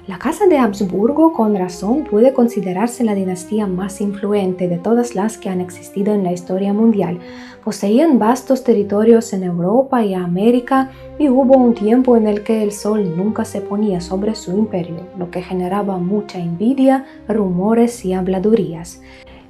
La Casa de Habsburgo, con razón, puede considerarse la dinastía más influyente de todas las que han existido en la historia mundial. Poseían vastos territorios en Europa y América y hubo un tiempo en el que el sol nunca se ponía sobre su imperio, lo que generaba mucha envidia, rumores y habladurías.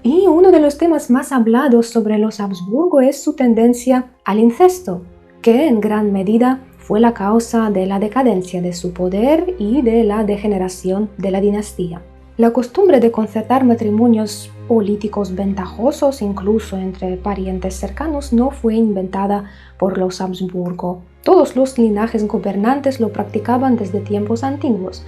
Y uno de los temas más hablados sobre los Habsburgo es su tendencia al incesto, que en gran medida fue la causa de la decadencia de su poder y de la degeneración de la dinastía. La costumbre de concertar matrimonios políticos ventajosos, incluso entre parientes cercanos, no fue inventada por los Habsburgo. Todos los linajes gobernantes lo practicaban desde tiempos antiguos.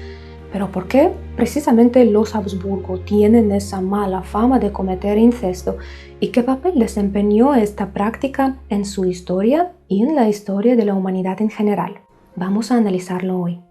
¿Pero por qué precisamente los Habsburgo tienen esa mala fama de cometer incesto? ¿Y qué papel desempeñó esta práctica en su historia y en la historia de la humanidad en general? Vamos a analizarlo hoy.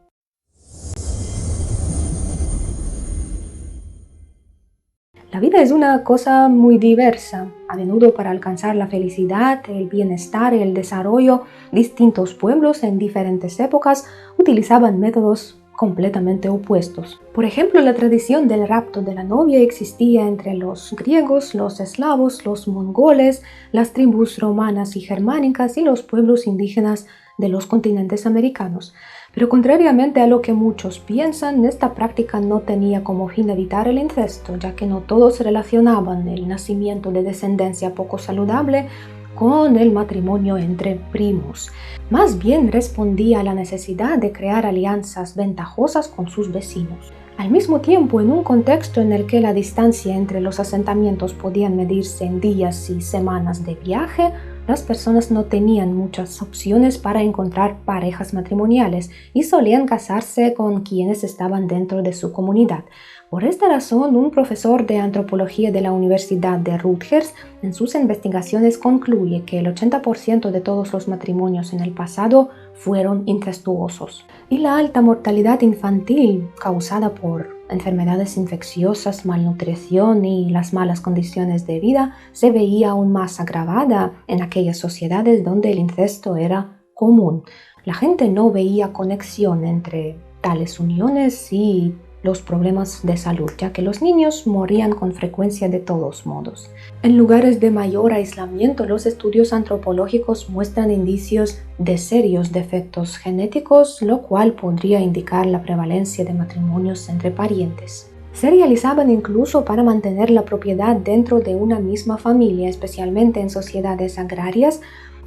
La vida es una cosa muy diversa. A menudo, para alcanzar la felicidad, el bienestar y el desarrollo, distintos pueblos en diferentes épocas utilizaban métodos completamente opuestos. Por ejemplo, la tradición del rapto de la novia existía entre los griegos, los eslavos, los mongoles, las tribus romanas y germánicas y los pueblos indígenas de los continentes americanos. Pero contrariamente a lo que muchos piensan, esta práctica no tenía como fin evitar el incesto, ya que no todos relacionaban el nacimiento de descendencia poco saludable con el matrimonio entre primos. Más bien respondía a la necesidad de crear alianzas ventajosas con sus vecinos. Al mismo tiempo, en un contexto en el que la distancia entre los asentamientos podía medirse en días y semanas de viaje, las personas no tenían muchas opciones para encontrar parejas matrimoniales y solían casarse con quienes estaban dentro de su comunidad. Por esta razón, un profesor de antropología de la Universidad de Rutgers en sus investigaciones concluye que el 80% de todos los matrimonios en el pasado fueron incestuosos. Y la alta mortalidad infantil causada por enfermedades infecciosas, malnutrición y las malas condiciones de vida se veía aún más agravada en aquellas sociedades donde el incesto era común. La gente no veía conexión entre tales uniones y los problemas de salud, ya que los niños morían con frecuencia de todos modos. En lugares de mayor aislamiento, los estudios antropológicos muestran indicios de serios defectos genéticos, lo cual podría indicar la prevalencia de matrimonios entre parientes. Se realizaban incluso para mantener la propiedad dentro de una misma familia, especialmente en sociedades agrarias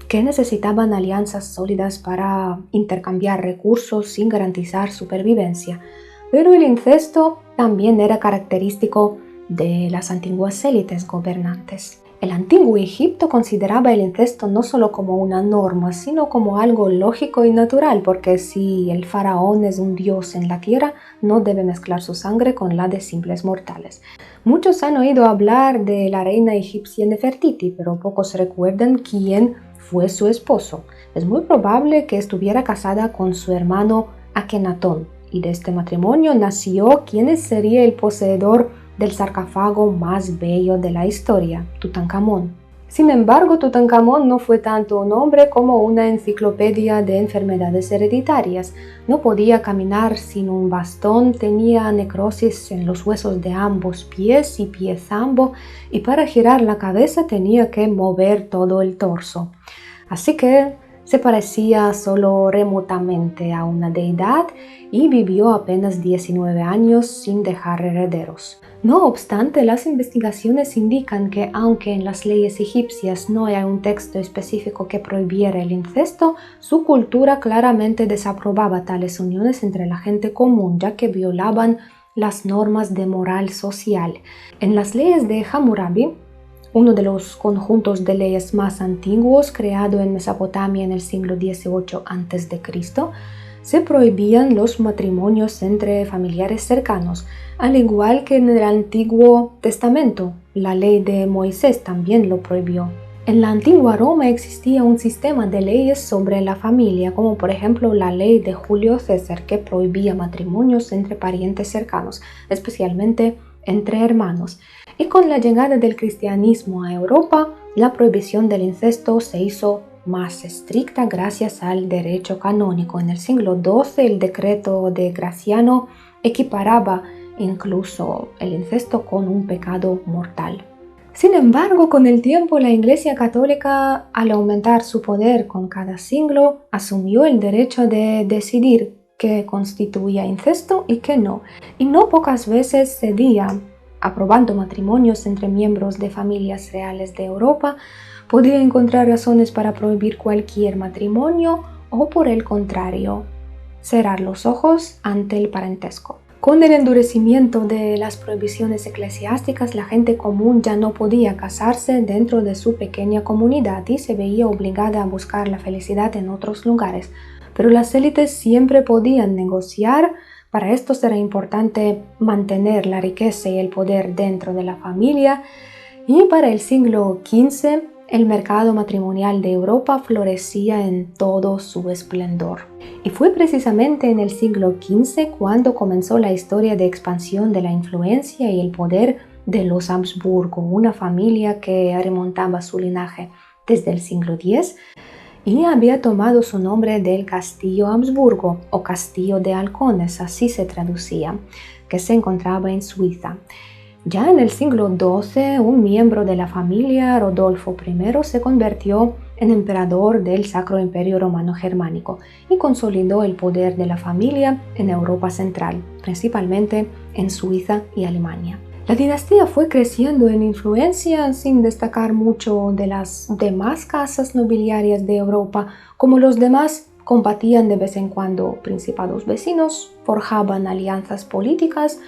que necesitaban alianzas sólidas para intercambiar recursos sin garantizar supervivencia. Pero el incesto también era característico de las antiguas élites gobernantes. El antiguo Egipto consideraba el incesto no solo como una norma, sino como algo lógico y natural, porque si el faraón es un dios en la tierra, no debe mezclar su sangre con la de simples mortales. Muchos han oído hablar de la reina egipcia Nefertiti, pero pocos recuerdan quién fue su esposo. Es muy probable que estuviera casada con su hermano Akenatón. Y de este matrimonio nació quien sería el poseedor del sarcófago más bello de la historia, Tutankamón. Sin embargo, Tutankamón no fue tanto un hombre como una enciclopedia de enfermedades hereditarias. No podía caminar sin un bastón, tenía necrosis en los huesos de ambos pies y pies ambos, y para girar la cabeza tenía que mover todo el torso. Así que se parecía solo remotamente a una deidad y vivió apenas 19 años sin dejar herederos. No obstante, las investigaciones indican que aunque en las leyes egipcias no hay un texto específico que prohibiera el incesto, su cultura claramente desaprobaba tales uniones entre la gente común, ya que violaban las normas de moral social. En las leyes de Hammurabi, uno de los conjuntos de leyes más antiguos creado en Mesopotamia en el siglo XVIII a.C., se prohibían los matrimonios entre familiares cercanos, al igual que en el Antiguo Testamento. La ley de Moisés también lo prohibió. En la antigua Roma existía un sistema de leyes sobre la familia, como por ejemplo la ley de Julio César, que prohibía matrimonios entre parientes cercanos, especialmente entre hermanos. Y con la llegada del cristianismo a Europa, la prohibición del incesto se hizo más estricta gracias al derecho canónico. En el siglo XII, el decreto de Graciano equiparaba incluso el incesto con un pecado mortal. Sin embargo, con el tiempo la Iglesia Católica, al aumentar su poder con cada siglo, asumió el derecho de decidir qué constituía incesto y qué no, y no pocas veces cedía, aprobando matrimonios entre miembros de familias reales de Europa. Podía encontrar razones para prohibir cualquier matrimonio o, por el contrario, cerrar los ojos ante el parentesco. Con el endurecimiento de las prohibiciones eclesiásticas, la gente común ya no podía casarse dentro de su pequeña comunidad y se veía obligada a buscar la felicidad en otros lugares. Pero las élites siempre podían negociar. Para esto será importante mantener la riqueza y el poder dentro de la familia, y para el siglo XV el mercado matrimonial de Europa florecía en todo su esplendor. Y fue precisamente en el siglo XV cuando comenzó la historia de expansión de la influencia y el poder de los Habsburgo, una familia que remontaba su linaje desde el siglo X y había tomado su nombre del Castillo Habsburgo o Castillo de Halcones, así se traducía, que se encontraba en Suiza. Ya en el siglo XII, un miembro de la familia, Rodolfo I, se convirtió en emperador del Sacro Imperio Romano Germánico y consolidó el poder de la familia en Europa Central, principalmente en Suiza y Alemania. La dinastía fue creciendo en influencia sin destacar mucho de las demás casas nobiliarias de Europa. Como los demás combatían de vez en cuando principados vecinos, forjaban alianzas políticas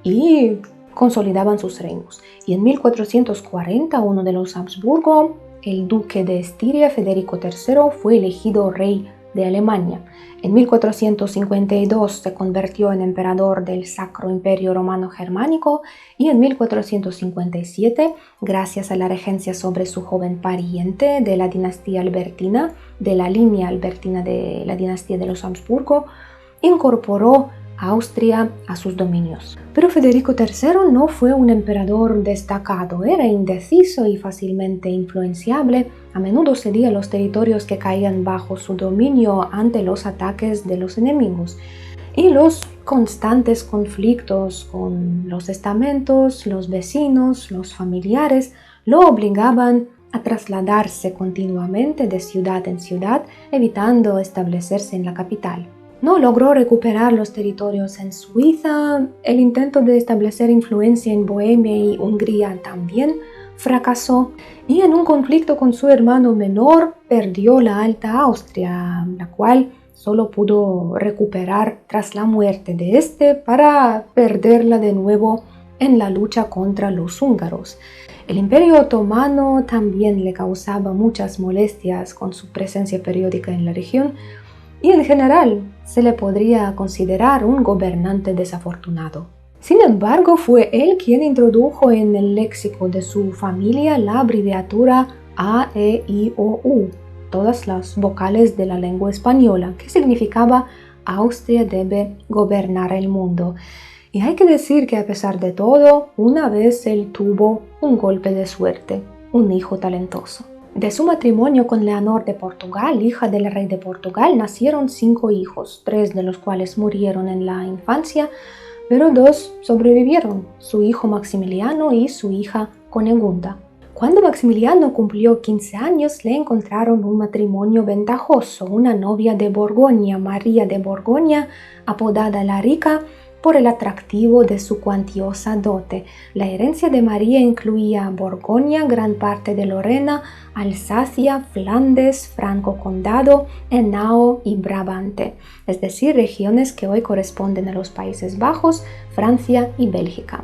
y consolidaban sus reinos. Y en 1440 uno de los Habsburgo, el duque de Estiria, Federico III, fue elegido rey de Alemania. En 1452 se convirtió en emperador del Sacro Imperio Romano Germánico y en 1457, gracias a la regencia sobre su joven pariente de la dinastía albertina, de la línea albertina de la dinastía de los Habsburgo, incorporó Austria a sus dominios. Pero Federico III no fue un emperador destacado, era indeciso y fácilmente influenciable. A menudo cedía los territorios que caían bajo su dominio ante los ataques de los enemigos. Y los constantes conflictos con los estamentos, los vecinos, los familiares, lo obligaban a trasladarse continuamente de ciudad en ciudad, evitando establecerse en la capital. No logró recuperar los territorios en Suiza, el intento de establecer influencia en Bohemia y Hungría también fracasó, y en un conflicto con su hermano menor perdió la Alta Austria, la cual solo pudo recuperar tras la muerte de este para perderla de nuevo en la lucha contra los húngaros. El Imperio Otomano también le causaba muchas molestias con su presencia periódica en la región, y en general se le podría considerar un gobernante desafortunado. Sin embargo, fue él quien introdujo en el léxico de su familia la abreviatura A, E, I, O, U, todas las vocales de la lengua española, que significaba Austria debe gobernar el mundo. Y hay que decir que a pesar de todo, una vez él tuvo un golpe de suerte, un hijo talentoso. De su matrimonio con Leonor de Portugal, hija del rey de Portugal, nacieron 5 hijos, 3 de los cuales murieron en la infancia, pero 2 sobrevivieron, su hijo Maximiliano y su hija Conegunda. Cuando Maximiliano cumplió 15 años, le encontraron un matrimonio ventajoso, una novia de Borgoña, María de Borgoña, apodada la Rica, por el atractivo de su cuantiosa dote. La herencia de María incluía Borgoña, gran parte de Lorena, Alsacia, Flandes, Franco Condado, Henao y Brabante, es decir, regiones que hoy corresponden a los Países Bajos, Francia y Bélgica.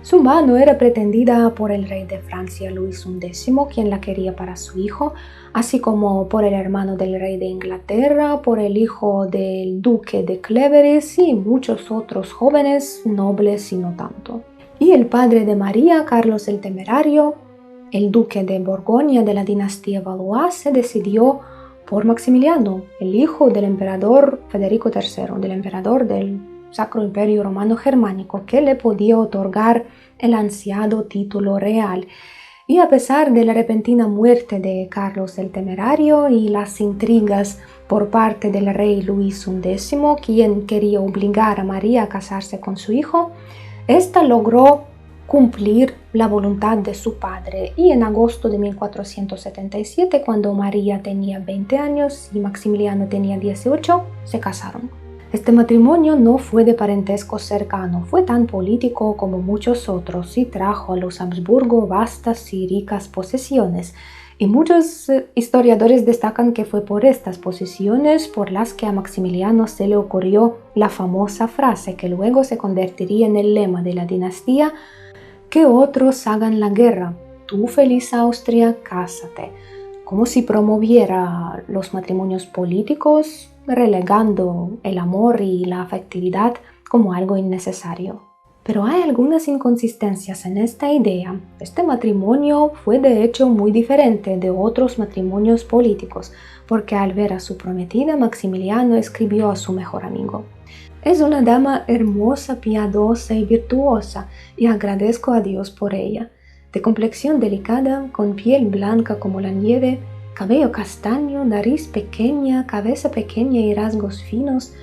Su mano era pretendida por el rey de Francia Luis XI, quien la quería para su hijo, así como por el hermano del rey de Inglaterra, por el hijo del duque de Cleveris y muchos otros jóvenes nobles y no tanto. Y el padre de María, Carlos el Temerario, el duque de Borgoña de la dinastía Valois, se decidió por Maximiliano, el hijo del emperador Federico III, del emperador del Sacro Imperio Romano Germánico, que le podía otorgar el ansiado título real. Y a pesar de la repentina muerte de Carlos el Temerario y las intrigas por parte del rey Luis XI, quien quería obligar a María a casarse con su hijo. Esta logró cumplir la voluntad de su padre y en agosto de 1477, cuando María tenía 20 años y Maximiliano tenía 18, se casaron. Este matrimonio no fue de parentesco cercano, fue tan político como muchos otros y trajo a los Habsburgo vastas y ricas posesiones. Y muchos historiadores destacan que fue por estas posesiones por las que a Maximiliano se le ocurrió la famosa frase que luego se convertiría en el lema de la dinastía: que otros hagan la guerra, tú feliz Austria, cásate, como si promoviera los matrimonios políticos, relegando el amor y la afectividad como algo innecesario. Pero hay algunas inconsistencias en esta idea. Este matrimonio fue de hecho muy diferente de otros matrimonios políticos, porque al ver a su prometida, Maximiliano escribió a su mejor amigo: es una dama hermosa, piadosa y virtuosa, y agradezco a Dios por ella. De complexión delicada, con piel blanca como la nieve, cabello castaño, nariz pequeña, cabeza pequeña y rasgos finos,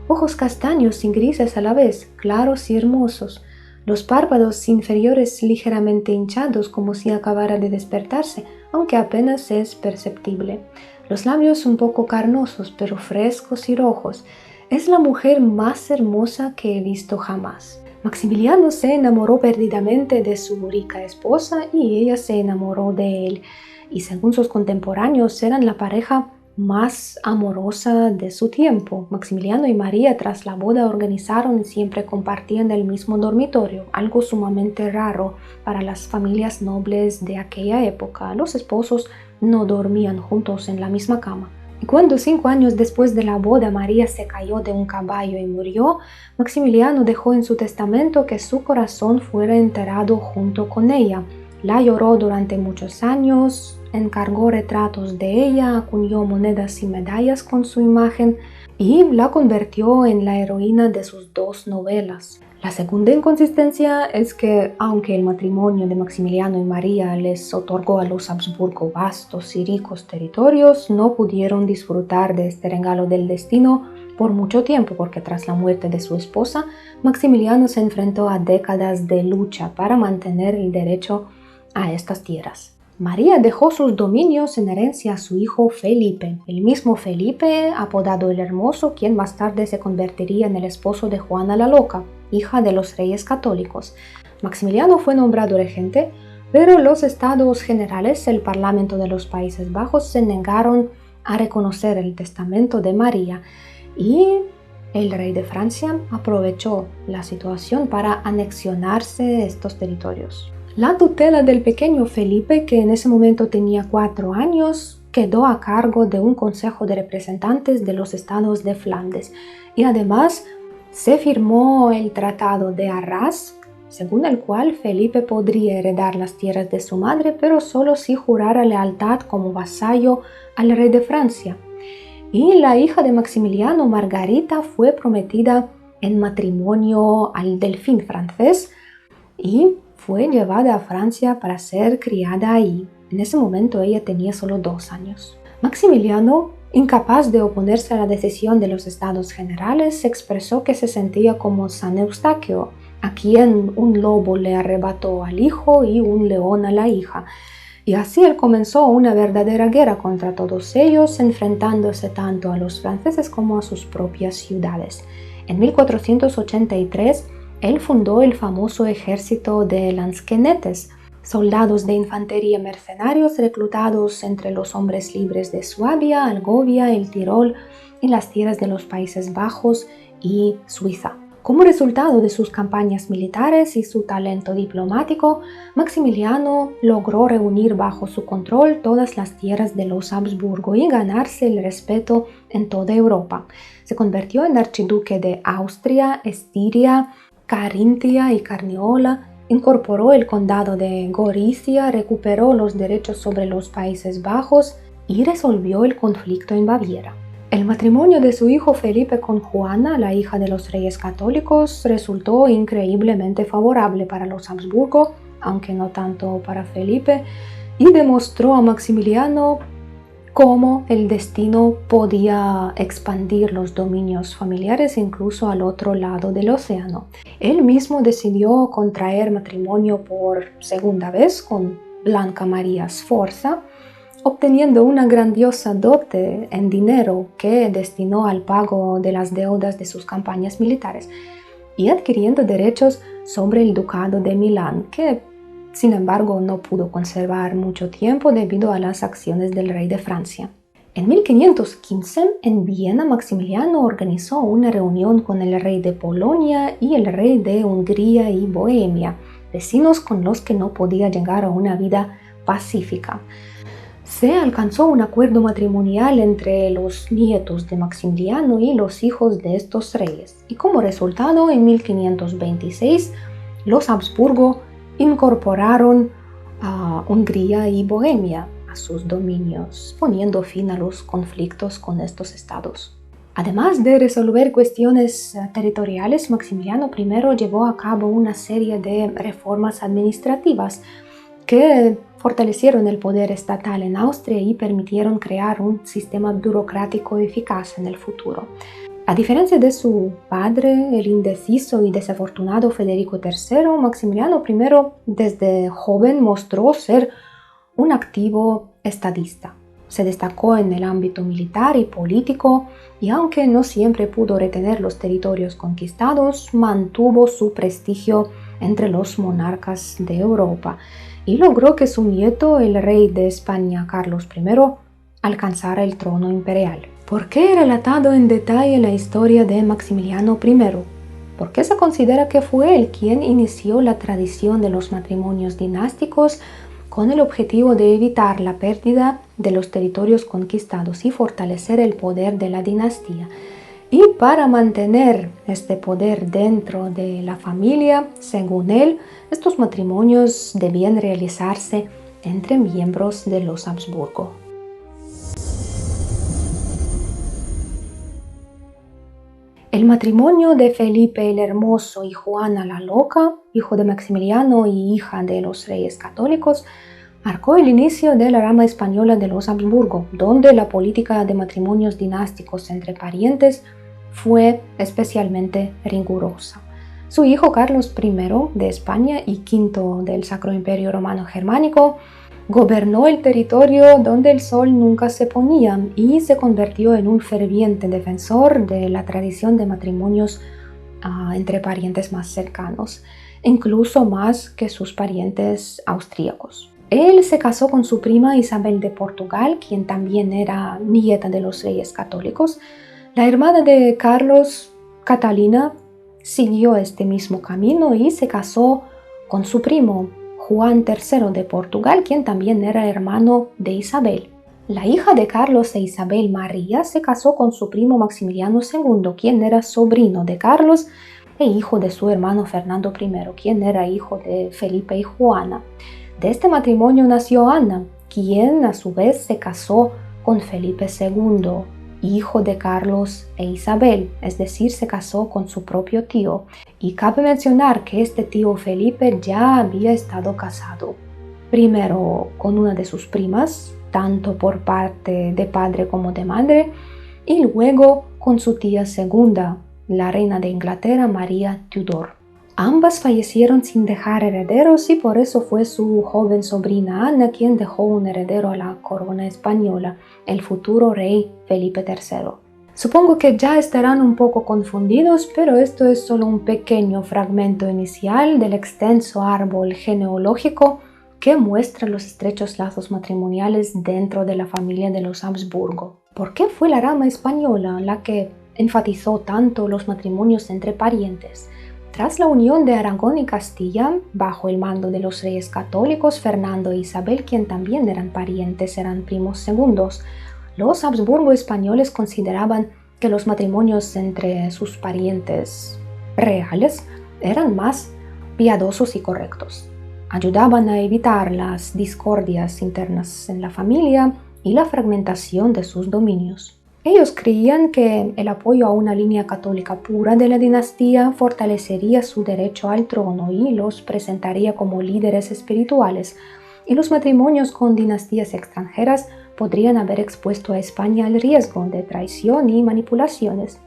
ojos castaños y grises a la vez, claros y hermosos, los párpados inferiores ligeramente hinchados como si acabara de despertarse, aunque apenas es perceptible, los labios un poco carnosos pero frescos y rojos. Es la mujer más hermosa que he visto jamás. Maximiliano se enamoró perdidamente de su rica esposa y ella se enamoró de él, y según sus contemporáneos eran la pareja más amorosa de su tiempo. Maximiliano y María tras la boda organizaron y siempre compartían el mismo dormitorio, algo sumamente raro para las familias nobles de aquella época. Los esposos no dormían juntos en la misma cama. Y cuando 5 años después de la boda María se cayó de un caballo y murió, Maximiliano dejó en su testamento que su corazón fuera enterrado junto con ella. La lloró durante muchos años, encargó retratos de ella, acuñó monedas y medallas con su imagen y la convirtió en la heroína de sus 2 novelas. La segunda inconsistencia es que, aunque el matrimonio de Maximiliano y María les otorgó a los Habsburgo vastos y ricos territorios, no pudieron disfrutar de este regalo del destino por mucho tiempo, porque tras la muerte de su esposa, Maximiliano se enfrentó a décadas de lucha para mantener el derecho a estas tierras. María dejó sus dominios en herencia a su hijo Felipe, el mismo Felipe, apodado el Hermoso, quien más tarde se convertiría en el esposo de Juana la Loca, hija de los reyes católicos. Maximiliano fue nombrado regente, pero los Estados Generales, el Parlamento de los Países Bajos, se negaron a reconocer el testamento de María y el rey de Francia aprovechó la situación para anexionarse estos territorios. La tutela del pequeño Felipe, que en ese momento tenía 4 años, quedó a cargo de un consejo de representantes de los estados de Flandes y además se firmó el Tratado de Arras, según el cual Felipe podría heredar las tierras de su madre, pero solo si jurara lealtad como vasallo al rey de Francia. Y la hija de Maximiliano, Margarita, fue prometida en matrimonio al delfín francés y fue llevada a Francia para ser criada ahí. En ese momento ella tenía solo 2 años. Maximiliano, incapaz de oponerse a la decisión de los Estados Generales, expresó que se sentía como San Eustaquio, a quien un lobo le arrebató al hijo y un león a la hija. Y así él comenzó una verdadera guerra contra todos ellos, enfrentándose tanto a los franceses como a sus propias ciudades. En 1483, él fundó el famoso ejército de lansquenetes, soldados de infantería mercenarios reclutados entre los hombres libres de Suabia, Algovia, el Tirol y las tierras de los Países Bajos y Suiza. Como resultado de sus campañas militares y su talento diplomático, Maximiliano logró reunir bajo su control todas las tierras de los Habsburgo y ganarse el respeto en toda Europa. Se convirtió en archiduque de Austria, Estiria, Carintia y Carniola, incorporó el condado de Gorizia, recuperó los derechos sobre los Países Bajos y resolvió el conflicto en Baviera. El matrimonio de su hijo Felipe con Juana, la hija de los reyes católicos, resultó increíblemente favorable para los Habsburgo, aunque no tanto para Felipe, y demostró a Maximiliano cómo el destino podía expandir los dominios familiares incluso al otro lado del océano. Él mismo decidió contraer matrimonio por segunda vez con Blanca María Sforza, obteniendo una grandiosa dote en dinero que destinó al pago de las deudas de sus campañas militares y adquiriendo derechos sobre el ducado de Milán, que sin embargo no pudo conservar mucho tiempo debido a las acciones del rey de Francia. En 1515, en Viena, Maximiliano organizó una reunión con el rey de Polonia y el rey de Hungría y Bohemia, vecinos con los que no podía llegar a una vida pacífica. Se alcanzó un acuerdo matrimonial entre los nietos de Maximiliano y los hijos de estos reyes, y como resultado, en 1526, los Habsburgo incorporaron a Hungría y Bohemia a sus dominios, poniendo fin a los conflictos con estos estados. Además de resolver cuestiones territoriales, Maximiliano I llevó a cabo una serie de reformas administrativas que fortalecieron el poder estatal en Austria y permitieron crear un sistema burocrático eficaz en el futuro. A diferencia de su padre, el indeciso y desafortunado Federico III, Maximiliano I desde joven mostró ser un activo estadista. Se destacó en el ámbito militar y político y aunque no siempre pudo retener los territorios conquistados, mantuvo su prestigio entre los monarcas de Europa y logró que su nieto, el rey de España Carlos I, alcanzara el trono imperial. ¿Por qué he relatado en detalle la historia de Maximiliano I? Porque se considera que fue él quien inició la tradición de los matrimonios dinásticos con el objetivo de evitar la pérdida de los territorios conquistados y fortalecer el poder de la dinastía. Y para mantener este poder dentro de la familia, según él, estos matrimonios debían realizarse entre miembros de los Habsburgo. El matrimonio de Felipe el Hermoso y Juana la Loca, hijo de Maximiliano y hija de los reyes católicos, marcó el inicio de la rama española de los Habsburgo, donde la política de matrimonios dinásticos entre parientes fue especialmente rigurosa. Su hijo Carlos I de España y V del Sacro Imperio Romano Germánico gobernó el territorio donde el sol nunca se ponía y se convirtió en un ferviente defensor de la tradición de matrimonios entre parientes más cercanos, incluso más que sus parientes austríacos. Él se casó con su prima Isabel de Portugal, quien también era nieta de los reyes católicos. La hermana de Carlos, Catalina, siguió este mismo camino y se casó con su primo Juan III de Portugal, quien también era hermano de Isabel. La hija de Carlos e Isabel, María, se casó con su primo Maximiliano II, quien era sobrino de Carlos e hijo de su hermano Fernando I, quien era hijo de Felipe y Juana. De este matrimonio nació Ana, quien a su vez se casó con Felipe II, hijo de Carlos e Isabel, es decir, se casó con su propio tío. Y cabe mencionar que este tío Felipe ya había estado casado, primero con una de sus primas, tanto por parte de padre como de madre, y luego con su tía segunda, la reina de Inglaterra, María Tudor. Ambas fallecieron sin dejar herederos y por eso fue su joven sobrina Ana quien dejó un heredero a la corona española, el futuro rey Felipe III. Supongo que ya estarán un poco confundidos, pero esto es solo un pequeño fragmento inicial del extenso árbol genealógico que muestra los estrechos lazos matrimoniales dentro de la familia de los Habsburgo. ¿Por qué fue la rama española la que enfatizó tanto los matrimonios entre parientes? Tras la unión de Aragón y Castilla, bajo el mando de los reyes católicos Fernando e Isabel, quien también eran parientes, eran primos segundos, los Habsburgo españoles consideraban que los matrimonios entre sus parientes reales eran más piadosos y correctos. Ayudaban a evitar las discordias internas en la familia y la fragmentación de sus dominios. Ellos creían que el apoyo a una línea católica pura de la dinastía fortalecería su derecho al trono y los presentaría como líderes espirituales, y los matrimonios con dinastías extranjeras podrían haber expuesto a España al riesgo de traición y manipulaciones.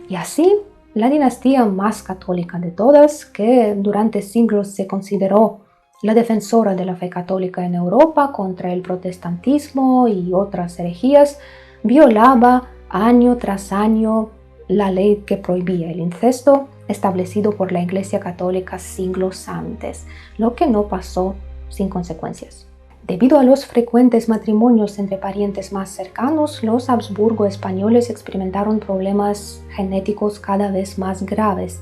Y así, la dinastía más católica de todas, que durante siglos se consideró la defensora de la fe católica en Europa contra el protestantismo y otras herejías, violaba año tras año la ley que prohibía el incesto establecido por la Iglesia Católica siglos antes, lo que no pasó sin consecuencias. Debido a los frecuentes matrimonios entre parientes más cercanos, los Habsburgo españoles experimentaron problemas genéticos cada vez más graves,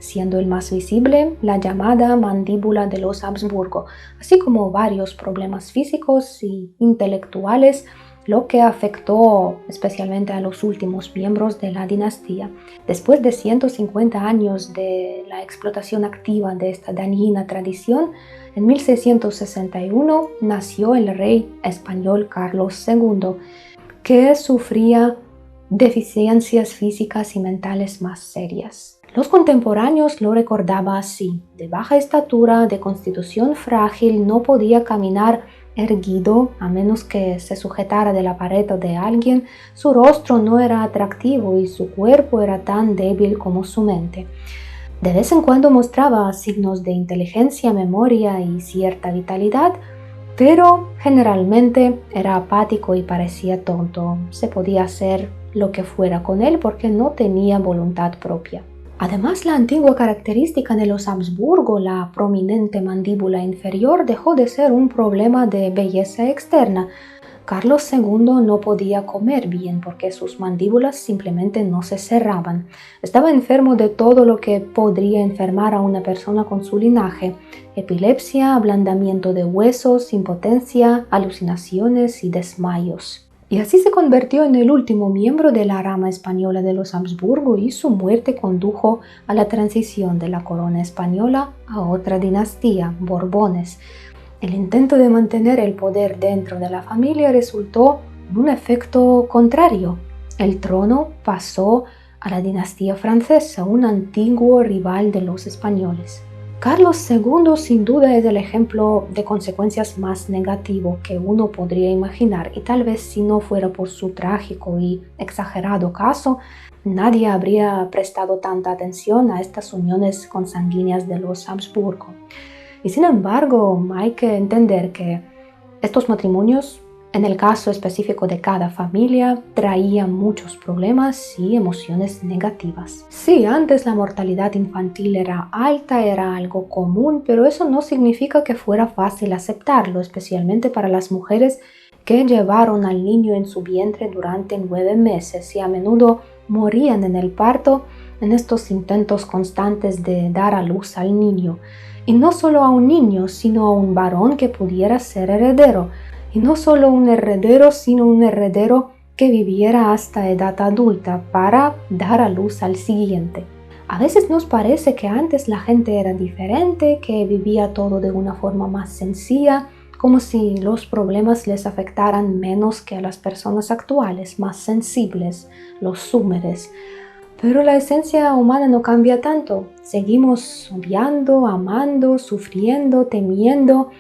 siendo el más visible la llamada mandíbula de los Habsburgo, así como varios problemas físicos y intelectuales, lo que afectó especialmente a los últimos miembros de la dinastía. Después de 150 años de la explotación activa de esta dañina tradición, en 1661 nació el rey español Carlos II, que sufría deficiencias físicas y mentales más serias. Los contemporáneos lo recordaban así: de baja estatura, de constitución frágil, no podía caminar erguido a menos que se sujetara de la pared o de alguien, su rostro no era atractivo y su cuerpo era tan débil como su mente. De vez en cuando mostraba signos de inteligencia, memoria y cierta vitalidad, pero generalmente era apático y parecía tonto. Se podía hacer lo que fuera con él porque no tenía voluntad propia. Además, la antigua característica de los Habsburgo, la prominente mandíbula inferior, dejó de ser un problema de belleza externa. Carlos II no podía comer bien porque sus mandíbulas simplemente no se cerraban. Estaba enfermo de todo lo que podría enfermar a una persona con su linaje: epilepsia, ablandamiento de huesos, impotencia, alucinaciones y desmayos. Y así se convirtió en el último miembro de la rama española de los Habsburgo, y su muerte condujo a la transición de la corona española a otra dinastía, Borbones. El intento de mantener el poder dentro de la familia resultó en un efecto contrario. El trono pasó a la dinastía francesa, un antiguo rival de los españoles. Carlos II sin duda es el ejemplo de consecuencias más negativo que uno podría imaginar, y tal vez si no fuera por su trágico y exagerado caso, nadie habría prestado tanta atención a estas uniones consanguíneas de los Habsburgo. Y sin embargo, hay que entender que estos matrimonios, en el caso específico de cada familia, traían muchos problemas y emociones negativas. Sí, antes la mortalidad infantil era alta, era algo común, pero eso no significa que fuera fácil aceptarlo, especialmente para las mujeres que llevaron al niño en su vientre durante 9 meses y a menudo morían en el parto en estos intentos constantes de dar a luz al niño. Y no solo a un niño, sino a un varón que pudiera ser heredero. Y no solo un heredero, sino un heredero que viviera hasta edad adulta para dar a luz al siguiente. A veces nos parece que antes la gente era diferente, que vivía todo de una forma más sencilla, como si los problemas les afectaran menos que a las personas actuales, más sensibles, los súmeres. Pero la esencia humana no cambia tanto. Seguimos odiando, amando, sufriendo, temiendo,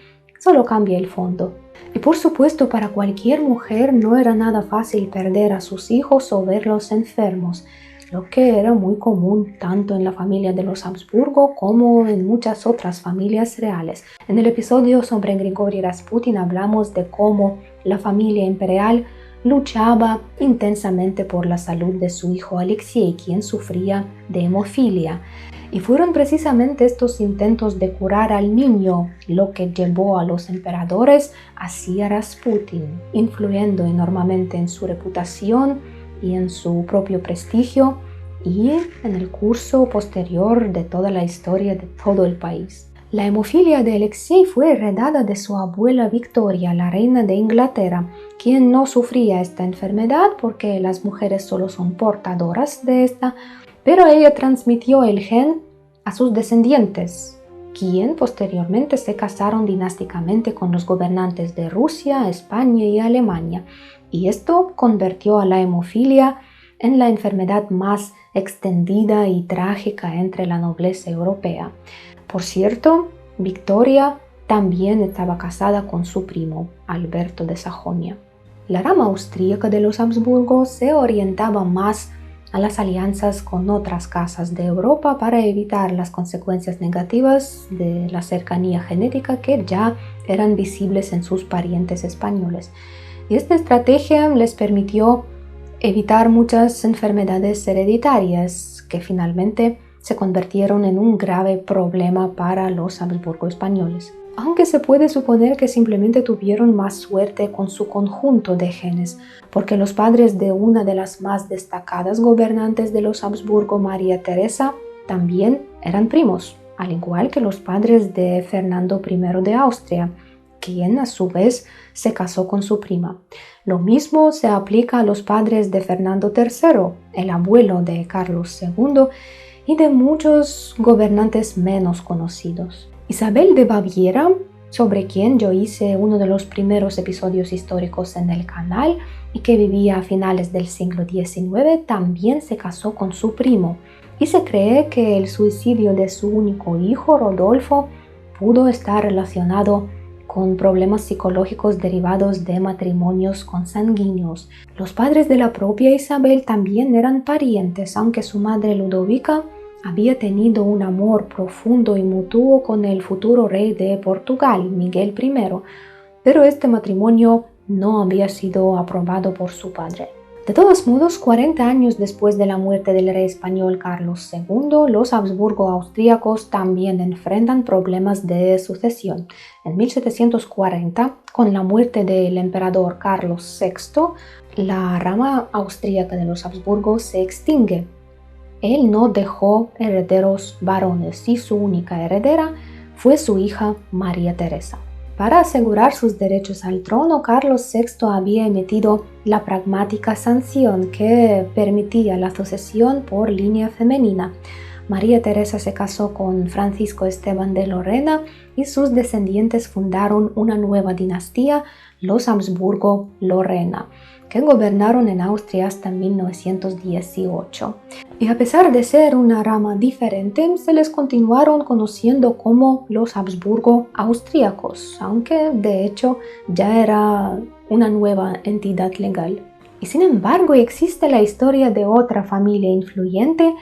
solo cambia el fondo. Y por supuesto, para cualquier mujer no era nada fácil perder a sus hijos o verlos enfermos, lo que era muy común tanto en la familia de los Habsburgo como en muchas otras familias reales. En el episodio sobre Grigori Rasputin hablamos de cómo la familia imperial luchaba intensamente por la salud de su hijo Alexei, quien sufría de hemofilia. Y fueron precisamente estos intentos de curar al niño lo que llevó a los emperadores hacia Rasputin, influyendo enormemente en su reputación y en su propio prestigio y en el curso posterior de toda la historia de todo el país. La hemofilia de Alexei fue heredada de su abuela Victoria, la reina de Inglaterra, quien no sufría esta enfermedad porque las mujeres solo son portadoras de esta, pero ella transmitió el gen a sus descendientes, quien posteriormente se casaron dinásticamente con los gobernantes de Rusia, España y Alemania, y esto convirtió a la hemofilia en la enfermedad más extendida y trágica entre la nobleza europea. Por cierto, Victoria también estaba casada con su primo, Alberto de Sajonia. La rama austríaca de los Habsburgo se orientaba más a las alianzas con otras casas de Europa para evitar las consecuencias negativas de la cercanía genética que ya eran visibles en sus parientes españoles. Y esta estrategia les permitió evitar muchas enfermedades hereditarias que finalmente se convirtieron en un grave problema para los Habsburgo españoles. Aunque se puede suponer que simplemente tuvieron más suerte con su conjunto de genes, porque los padres de una de las más destacadas gobernantes de los Habsburgo, María Teresa, también eran primos, al igual que los padres de Fernando I de Austria, quien a su vez se casó con su prima. Lo mismo se aplica a los padres de Fernando III, el abuelo de Carlos II, y de muchos gobernantes menos conocidos. Isabel de Baviera, sobre quien yo hice uno de los primeros episodios históricos en el canal y que vivía a finales del siglo XIX, también se casó con su primo, y se cree que el suicidio de su único hijo, Rodolfo, pudo estar relacionado con problemas psicológicos derivados de matrimonios consanguíneos. Los padres de la propia Isabel también eran parientes, aunque su madre Ludovica había tenido un amor profundo y mutuo con el futuro rey de Portugal, Miguel I, pero este matrimonio no había sido aprobado por su padre. De todos modos, 40 años después de la muerte del rey español Carlos II, los Habsburgo austríacos también enfrentan problemas de sucesión. En 1740, con la muerte del emperador Carlos VI, la rama austríaca de los Habsburgo se extingue. Él no dejó herederos varones y su única heredera fue su hija María Teresa. Para asegurar sus derechos al trono, Carlos VI había emitido la pragmática sanción que permitía la sucesión por línea femenina. María Teresa se casó con Francisco Esteban de Lorena y sus descendientes fundaron una nueva dinastía, los Habsburgo-Lorena, que gobernaron en Austria hasta 1918. Y a pesar de ser una rama diferente, se les continuaron conociendo como los Habsburgo austríacos, aunque de hecho ya era una nueva entidad legal. Y sin embargo existe la historia de otra familia influyente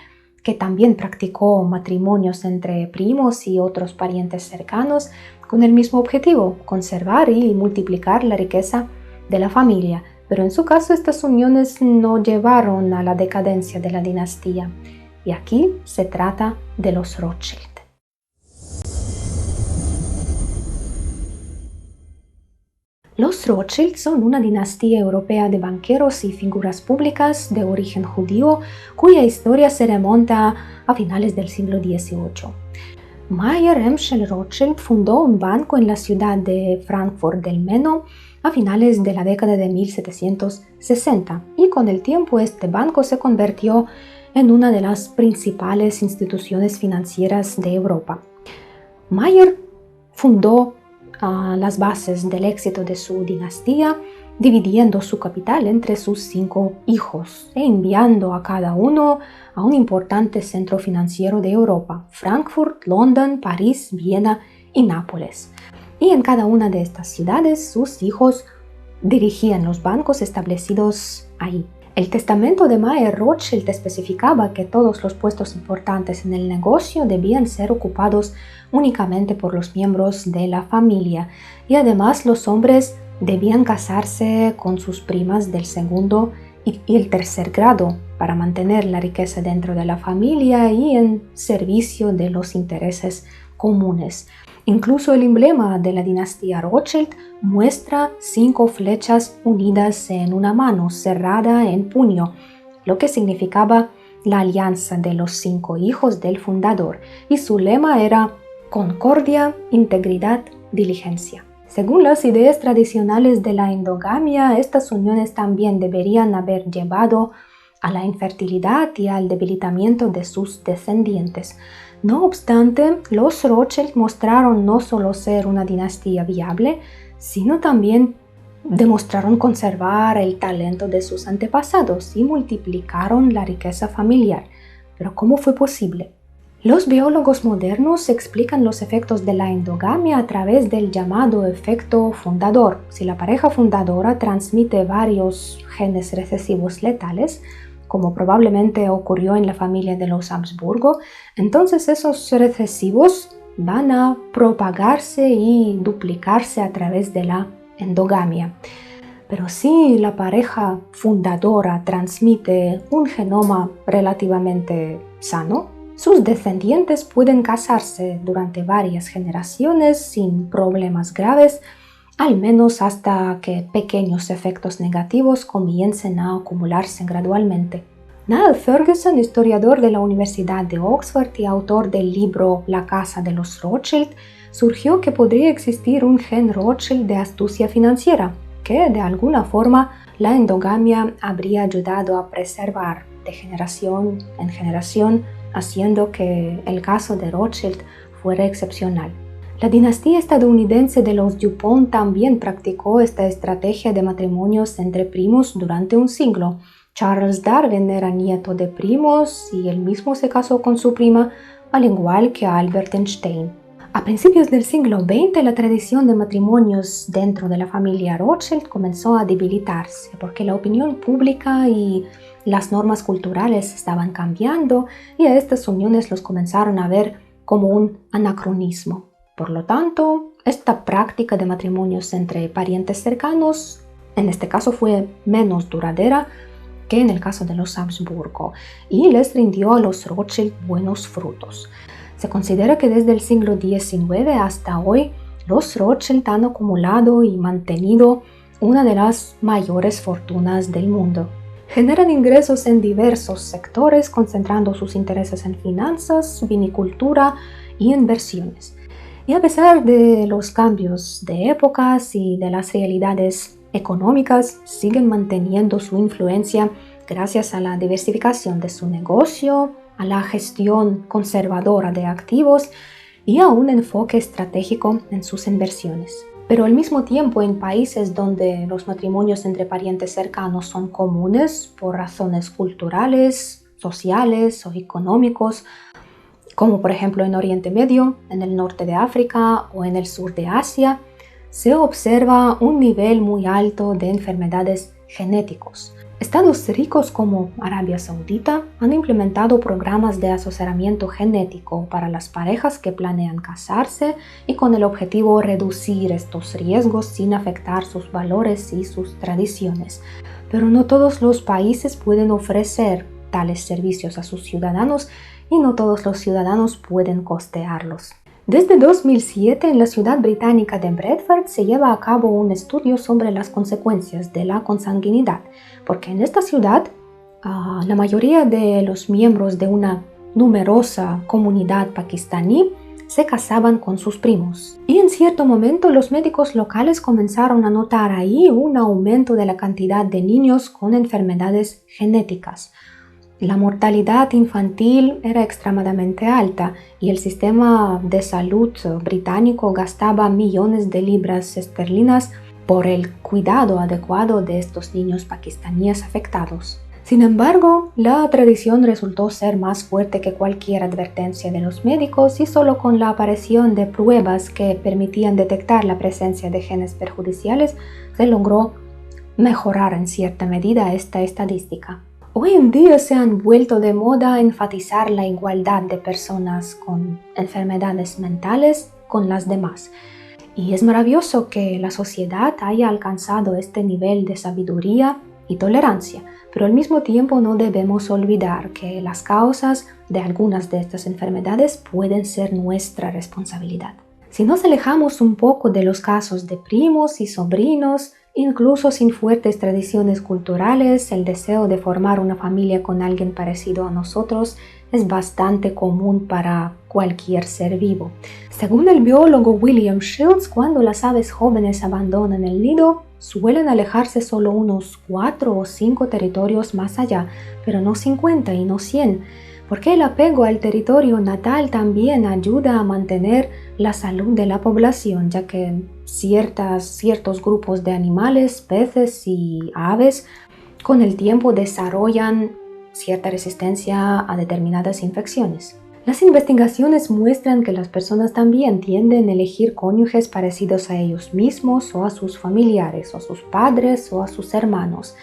que también practicó matrimonios entre primos y otros parientes cercanos con el mismo objetivo, conservar y multiplicar la riqueza de la familia. Pero en su caso estas uniones no llevaron a la decadencia de la dinastía. Y aquí se trata de los Rothschild. Los Rothschild son una dinastía europea de banqueros y figuras públicas de origen judío cuya historia se remonta a finales del siglo XVIII. Mayer Amschel Rothschild fundó un banco en la ciudad de Frankfurt del Meno a finales de la década de 1760 y con el tiempo este banco se convirtió en una de las principales instituciones financieras de Europa. Mayer fundó las bases del éxito de su dinastía dividiendo su capital entre sus 5 hijos e enviando a cada uno a un importante centro financiero de Europa: Frankfurt, London, París, Viena y Nápoles. Y en cada una de estas ciudades sus hijos dirigían los bancos establecidos ahí. El testamento de Mayer Rothschild especificaba que todos los puestos importantes en el negocio debían ser ocupados únicamente por los miembros de la familia y además los hombres debían casarse con sus primas del segundo y el tercer grado para mantener la riqueza dentro de la familia y en servicio de los intereses comunes. Incluso el emblema de la dinastía Rothschild muestra 5 flechas unidas en una mano cerrada en puño, lo que significaba la alianza de los 5 hijos del fundador, y su lema era concordia, integridad, diligencia. Según las ideas tradicionales de la endogamia, estas uniones también deberían haber llevado a la infertilidad y al debilitamiento de sus descendientes. No obstante, los Rothschild mostraron no solo ser una dinastía viable, sino también demostraron conservar el talento de sus antepasados y multiplicaron la riqueza familiar. Pero ¿cómo fue posible? Los biólogos modernos explican los efectos de la endogamia a través del llamado efecto fundador. Si la pareja fundadora transmite varios genes recesivos letales, como probablemente ocurrió en la familia de los Habsburgo, entonces esos recesivos van a propagarse y duplicarse a través de la endogamia. Pero si la pareja fundadora transmite un genoma relativamente sano, sus descendientes pueden casarse durante varias generaciones sin problemas graves, al menos hasta que pequeños efectos negativos comiencen a acumularse gradualmente. Niall Ferguson, historiador de la Universidad de Oxford y autor del libro La casa de los Rothschild, surgió que podría existir un gen Rothschild de astucia financiera, que de alguna forma la endogamia habría ayudado a preservar de generación en generación, haciendo que el caso de Rothschild fuera excepcional. La dinastía estadounidense de los Dupont también practicó esta estrategia de matrimonios entre primos durante un siglo. Charles Darwin era nieto de primos y él mismo se casó con su prima, al igual que Albert Einstein. A principios del siglo XX, la tradición de matrimonios dentro de la familia Rothschild comenzó a debilitarse porque la opinión pública y las normas culturales estaban cambiando y a estas uniones los comenzaron a ver como un anacronismo. Por lo tanto, esta práctica de matrimonios entre parientes cercanos, en este caso fue menos duradera que en el caso de los Habsburgo y les rindió a los Rothschild buenos frutos. Se considera que desde el siglo XIX hasta hoy, los Rothschild han acumulado y mantenido una de las mayores fortunas del mundo. Generan ingresos en diversos sectores, concentrando sus intereses en finanzas, vinicultura y inversiones. Y a pesar de los cambios de épocas y de las realidades económicas, siguen manteniendo su influencia gracias a la diversificación de su negocio, a la gestión conservadora de activos y a un enfoque estratégico en sus inversiones. Pero al mismo tiempo, en países donde los matrimonios entre parientes cercanos son comunes por razones culturales, sociales o económicos, como por ejemplo en Oriente Medio, en el norte de África o en el sur de Asia, se observa un nivel muy alto de enfermedades genéticos. Estados ricos como Arabia Saudita han implementado programas de asesoramiento genético para las parejas que planean casarse y con el objetivo de reducir estos riesgos sin afectar sus valores y sus tradiciones. Pero no todos los países pueden ofrecer tales servicios a sus ciudadanos y no todos los ciudadanos pueden costearlos. Desde 2007, en la ciudad británica de Bradford se lleva a cabo un estudio sobre las consecuencias de la consanguinidad, porque en esta ciudad la mayoría de los miembros de una numerosa comunidad pakistaní se casaban con sus primos. Y en cierto momento los médicos locales comenzaron a notar ahí un aumento de la cantidad de niños con enfermedades genéticas. La mortalidad infantil era extremadamente alta y el sistema de salud británico gastaba millones de libras esterlinas por el cuidado adecuado de estos niños pakistaníes afectados. Sin embargo, la tradición resultó ser más fuerte que cualquier advertencia de los médicos y solo con la aparición de pruebas que permitían detectar la presencia de genes perjudiciales se logró mejorar en cierta medida esta estadística. Hoy en día se han vuelto de moda enfatizar la igualdad de personas con enfermedades mentales con las demás. Y es maravilloso que la sociedad haya alcanzado este nivel de sabiduría y tolerancia, pero al mismo tiempo no debemos olvidar que las causas de algunas de estas enfermedades pueden ser nuestra responsabilidad. Si nos alejamos un poco de los casos de primos y sobrinos, incluso sin fuertes tradiciones culturales, el deseo de formar una familia con alguien parecido a nosotros es bastante común para cualquier ser vivo. Según el biólogo William Shields, cuando las aves jóvenes abandonan el nido, suelen alejarse solo unos 4 o 5 territorios más allá, pero no 50 y no 100, porque el apego al territorio natal también ayuda a mantener la salud de la población, ya que ciertos grupos de animales, peces y aves con el tiempo desarrollan cierta resistencia a determinadas infecciones. Las investigaciones muestran que las personas también tienden a elegir cónyuges parecidos a ellos mismos o a sus familiares, o a sus padres o a sus hermanos.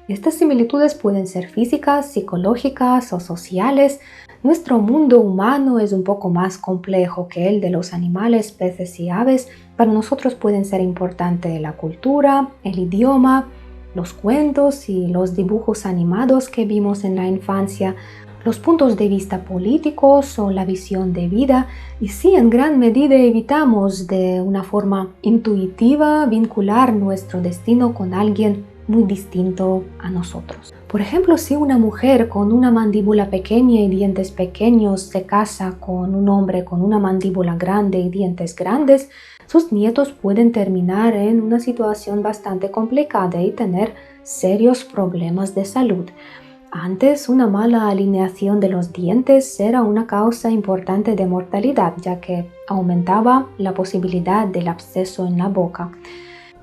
Estas similitudes pueden ser físicas, psicológicas o sociales. Nuestro mundo humano es un poco más complejo que el de los animales, peces y aves. Para nosotros pueden ser importantes la cultura, el idioma, los cuentos y los dibujos animados que vimos en la infancia, los puntos de vista políticos o la visión de vida, y sí, en gran medida evitamos de una forma intuitiva vincular nuestro destino con alguien muy distinto a nosotros. Por ejemplo, si una mujer con una mandíbula pequeña y dientes pequeños se casa con un hombre con una mandíbula grande y dientes grandes, sus nietos pueden terminar en una situación bastante complicada y tener serios problemas de salud. Antes, una mala alineación de los dientes era una causa importante de mortalidad, ya que aumentaba la posibilidad del absceso en la boca.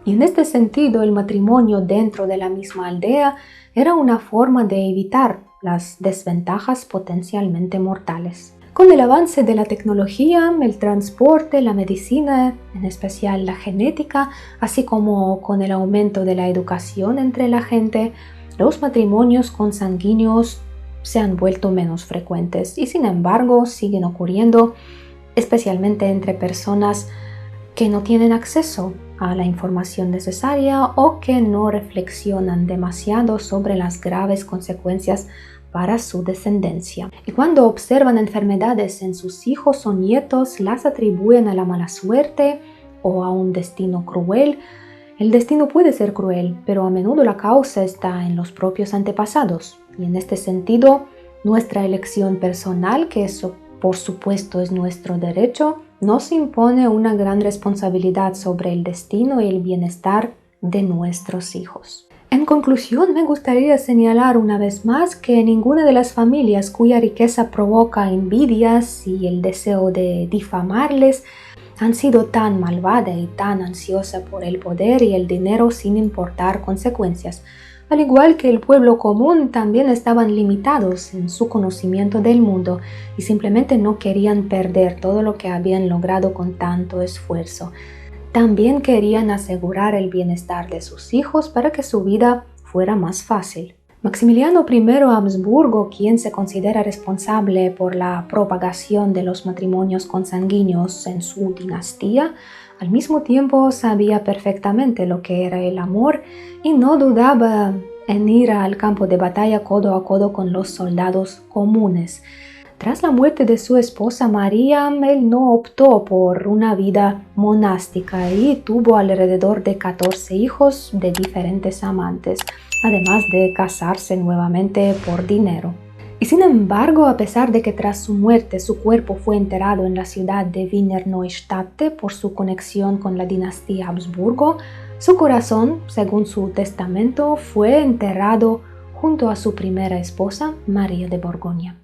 Y en este sentido, el matrimonio dentro de la misma aldea era una forma de evitar las desventajas potencialmente mortales. Con el avance de la tecnología, el transporte, la medicina, en especial la genética, así como con el aumento de la educación entre la gente, los matrimonios consanguíneos se han vuelto menos frecuentes y sin embargo siguen ocurriendo, especialmente entre personas que no tienen acceso a la información necesaria o que no reflexionan demasiado sobre las graves consecuencias para su descendencia. Y cuando observan enfermedades en sus hijos o nietos, las atribuyen a la mala suerte o a un destino cruel. El destino puede ser cruel, pero a menudo la causa está en los propios antepasados. Y en este sentido, nuestra elección personal, que eso por supuesto es nuestro derecho, nos impone una gran responsabilidad sobre el destino y el bienestar de nuestros hijos. En conclusión, me gustaría señalar una vez más que ninguna de las familias cuya riqueza provoca envidias y el deseo de difamarles han sido tan malvada y tan ansiosa por el poder y el dinero sin importar consecuencias. Al igual que el pueblo común, también estaban limitados en su conocimiento del mundo y simplemente no querían perder todo lo que habían logrado con tanto esfuerzo. También querían asegurar el bienestar de sus hijos para que su vida fuera más fácil. Maximiliano I Habsburgo, quien se considera responsable por la propagación de los matrimonios consanguíneos en su dinastía, al mismo tiempo sabía perfectamente lo que era el amor y no dudaba en ir al campo de batalla codo a codo con los soldados comunes. Tras la muerte de su esposa María, él no optó por una vida monástica y tuvo alrededor de 14 hijos de diferentes amantes, además de casarse nuevamente por dinero. Y sin embargo, a pesar de que tras su muerte su cuerpo fue enterrado en la ciudad de Wiener Neustadt por su conexión con la dinastía Habsburgo, su corazón, según su testamento, fue enterrado junto a su primera esposa, María de Borgoña.